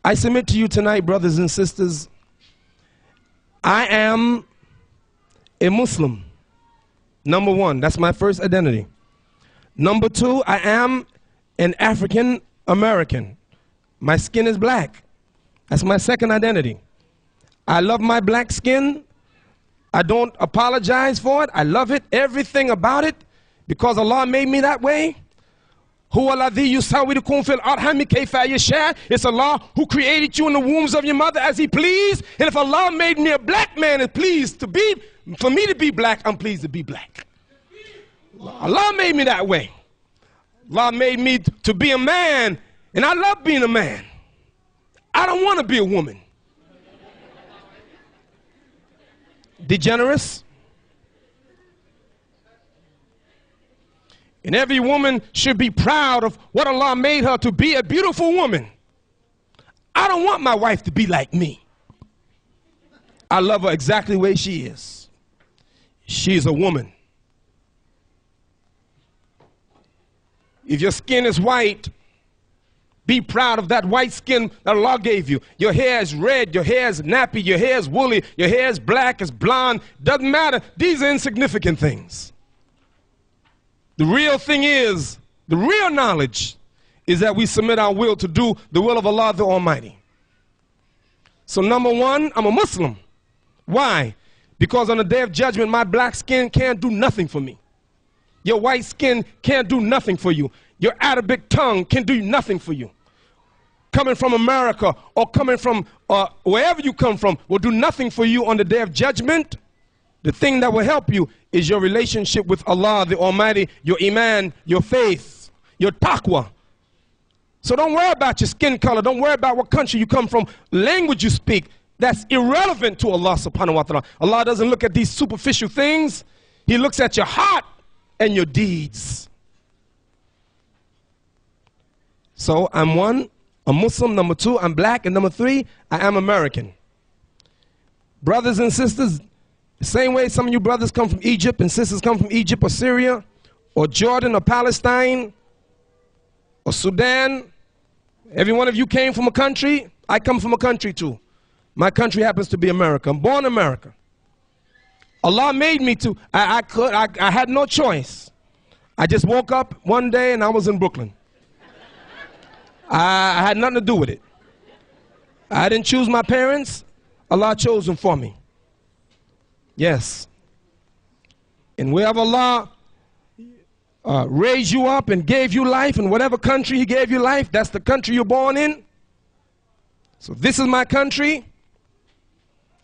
I submit to you tonight, brothers and sisters, I am a Muslim. Number one, that's my first identity. Number two, I am an African American. My skin is black. That's my second identity. I love my black skin. I don't apologize for it. I love it, everything about it, because Allah made me that way. It's Allah who created you in the wombs of your mother as He pleased. And if Allah made me a black man and pleased to be, for me to be black, I'm pleased to be black. Allah made me that way. Allah made me to be a man, and I love being a man. I don't want to be a woman. Degenerous. And every woman should be proud of what Allah made her to be, a beautiful woman. I don't want my wife to be like me. I love her exactly the way she is. She's a woman. If your skin is white, be proud of that white skin that Allah gave you. Your hair is red, your hair is nappy, your hair is woolly, your hair is black, it's blonde. Doesn't matter. These are insignificant things. The real thing is, the real knowledge is that we submit our will to do the will of Allah the Almighty. So number one, I'm a Muslim. Why? Because on the day of judgment, my black skin can't do nothing for me. Your white skin can't do nothing for you. Your Arabic tongue can do nothing for you. Coming from America or coming from wherever you come from will do nothing for you on the day of judgment. The thing that will help you is your relationship with Allah the Almighty, your iman, your faith, your taqwa. So don't worry about your skin color. Don't worry about what country you come from, language you speak. That's irrelevant to Allah subhanahu wa ta'ala. Allah doesn't look at these superficial things. He looks at your heart and your deeds. So I'm one, a Muslim. Number two, I'm black. And number three, I am American. Brothers and sisters, the same way some of you brothers come from Egypt and sisters come from Egypt or Syria or Jordan or Palestine or Sudan. Every one of you came from a country. I come from a country too. My country happens to be America. I'm born in America. Allah made me to. I had no choice. I just woke up one day and I was in Brooklyn. I had nothing to do with it. I didn't choose my parents. Allah chose them for me. Yes. And wherever Allah raised you up and gave you life, in whatever country He gave you life, that's the country you're born in. So this is my country.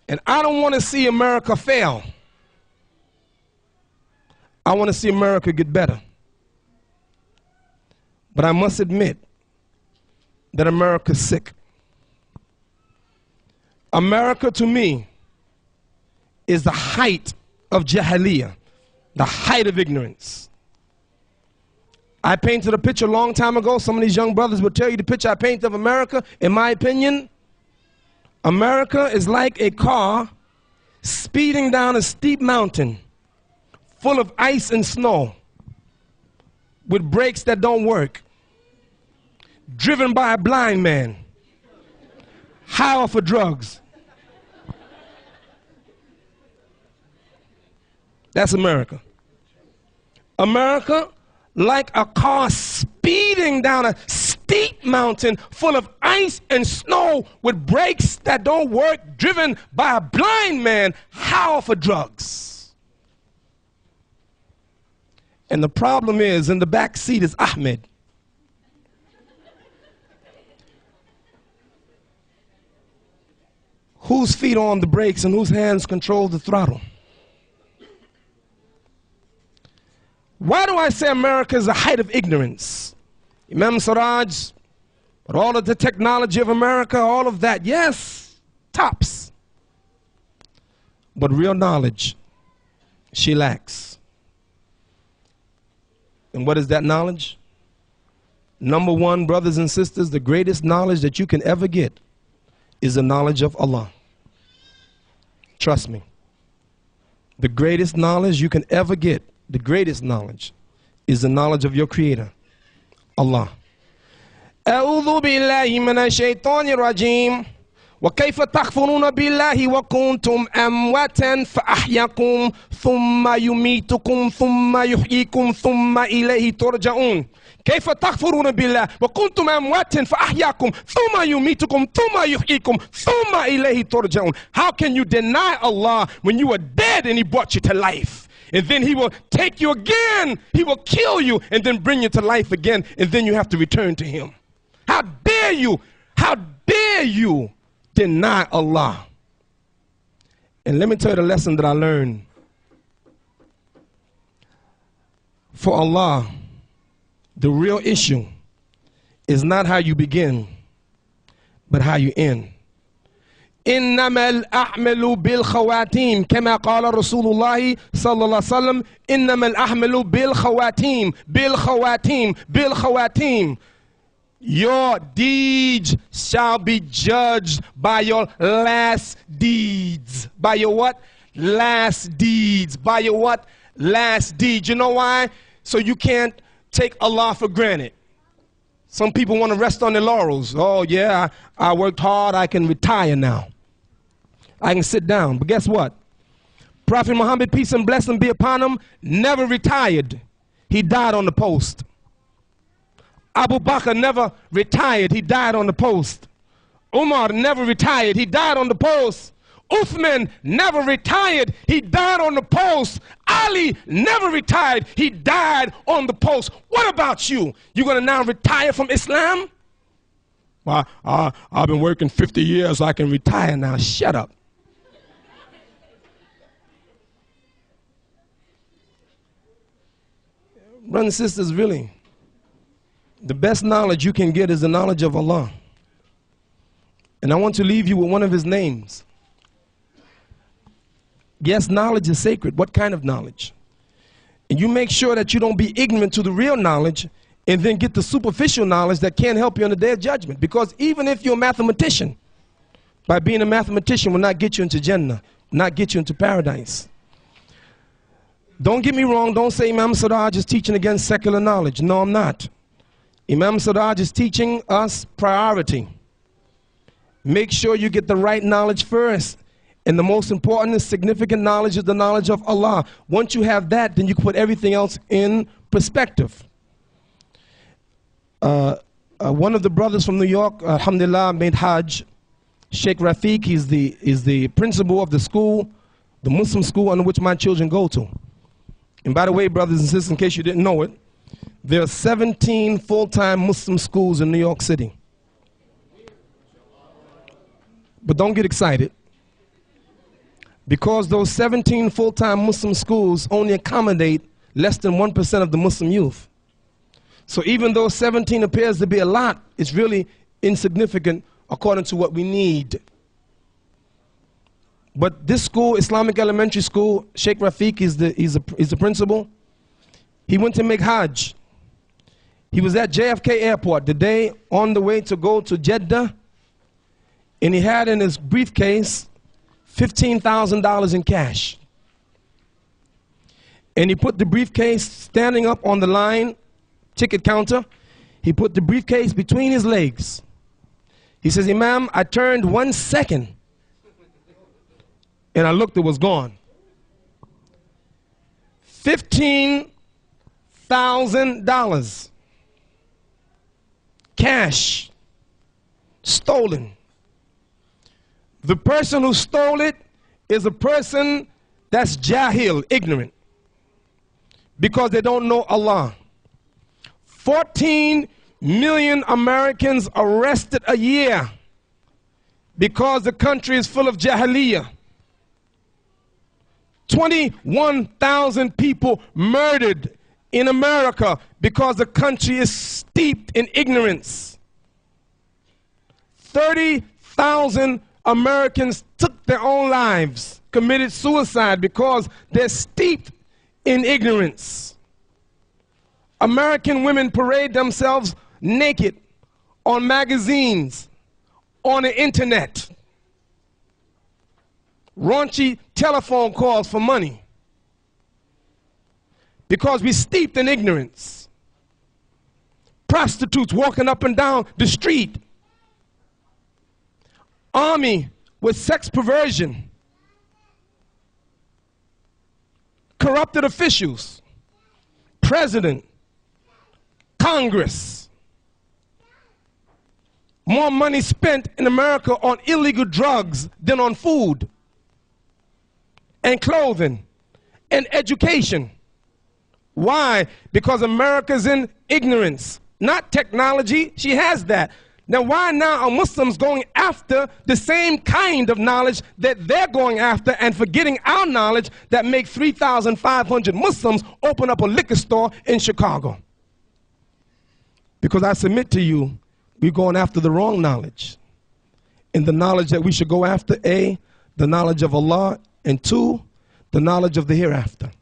And I don't want to see America fail. I want to see America get better. But I must admit that America's sick. America, to me, is the height of jahiliyyah, the height of ignorance. I painted a picture a long time ago. Some of these young brothers will tell you the picture I painted of America. In my opinion, America is like a car speeding down a steep mountain full of ice and snow with brakes that don't work, driven by a blind man, high off of drugs. That's America. America, like a car speeding down a steep mountain full of ice and snow with brakes that don't work, driven by a blind man, high off of drugs. And the problem is, in the back seat is Ahmed. Whose feet are on the brakes and whose hands control the throttle? Why do I say America is the height of ignorance? Imam Siraj, but all of the technology of America, all of that, yes, tops. But real knowledge, she lacks. And what is that knowledge? Number one, brothers and sisters, the greatest knowledge that you can ever get is the knowledge of Allah. Trust me. The greatest knowledge you can ever get, the greatest knowledge, is the knowledge of your Creator, Allah. أعوذ بالله من الشيطان الرجيم وكيف تكفرون بالله وكنتم أمواتا فأحياكم ثم يميتكم ثم يحييكم ثم إليه ترجعون. كيف تكفرون بالله وكنتم أمواتا فأحياكم ثم يميتكم ثم يحييكم ثم إليه ترجعون. How can you deny Allah when you were dead and He brought you to life? And then He will take you again, He will kill you and then bring you to life again, and then you have to return to Him. How dare you? How dare you deny Allah? And let me tell you the lesson that I learned. For Allah, the real issue is not how you begin, but how you end. إنما الأعمال بالخواتيم كما قال رسول الله صلى الله عليه وسلم إنما الأعمال بالخواتيم بالخواتيم بالخواتيم. Your deeds shall be judged by your last deeds. By your what? Last deeds. By your what? Last deeds. You know why? So you can't take Allah for granted. Some people want to rest on their laurels. Oh yeah, I worked hard, I can retire now. I can sit down. But guess what? Prophet Muhammad, peace and blessing be upon him, never retired. He died on the post. Abu Bakr never retired. He died on the post. Umar never retired. He died on the post. Uthman never retired. He died on the post. Ali never retired. He died on the post. What about you? You going to now retire from Islam? Well, I've been working 50 years. I can retire now. Shut up. Brothers and sisters, really, the best knowledge you can get is the knowledge of Allah. And I want to leave you with one of His names. Yes, knowledge is sacred. What kind of knowledge? And you make sure that you don't be ignorant to the real knowledge and then get the superficial knowledge that can't help you on the day of judgment. Because even if you're a mathematician, by being a mathematician will not get you into Jannah, not get you into paradise. Don't get me wrong. Don't say Imam Siraj is teaching against secular knowledge. No, I'm not. Imam Siraj is teaching us priority. Make sure you get the right knowledge first. And the most important and significant knowledge is the knowledge of Allah. Once you have that, then you can put everything else in perspective. One of the brothers from New York, alhamdulillah, made Hajj. Sheikh Rafiq, he's the principal of the school, the Muslim school under which my children go to. And by the way, brothers and sisters, in case you didn't know it, there are 17 full-time Muslim schools in New York City. But don't get excited, because those 17 full-time Muslim schools only accommodate less than 1% of the Muslim youth. So even though 17 appears to be a lot, it's really insignificant according to what we need. But this school, Islamic Elementary School, Sheikh Rafiq is the principal. He went to make Hajj. He was at JFK Airport the day on the way to go to Jeddah, and he had in his briefcase $15,000 in cash. And he put the briefcase standing up on the line, ticket counter. He put the briefcase between his legs. He says, Imam, I turned 1 second, and I looked, it was gone. $15,000. Cash. Stolen. The person who stole it is a person that's jahil, ignorant, because they don't know Allah. 14 million Americans arrested a year because the country is full of jahiliyyah. 21,000 people murdered in America because the country is steeped in ignorance. 30,000 Americans took their own lives, committed suicide because they're steeped in ignorance. American women parade themselves naked on magazines, on the internet. Raunchy telephone calls for money because we're steeped in ignorance. prostitutes walking up and down the street, army with sex perversion, corrupted officials, president, Congress. More money spent in America on illegal drugs than on food and clothing and education. Why? Because America's in ignorance, not technology. She has that. Now, why now are Muslims going after the same kind of knowledge that they're going after and forgetting our knowledge that make 3,500 Muslims open up a liquor store in Chicago? Because I submit to you, we're going after the wrong knowledge. And the knowledge that we should go after, A, the knowledge of Allah, and 2, the knowledge of the hereafter.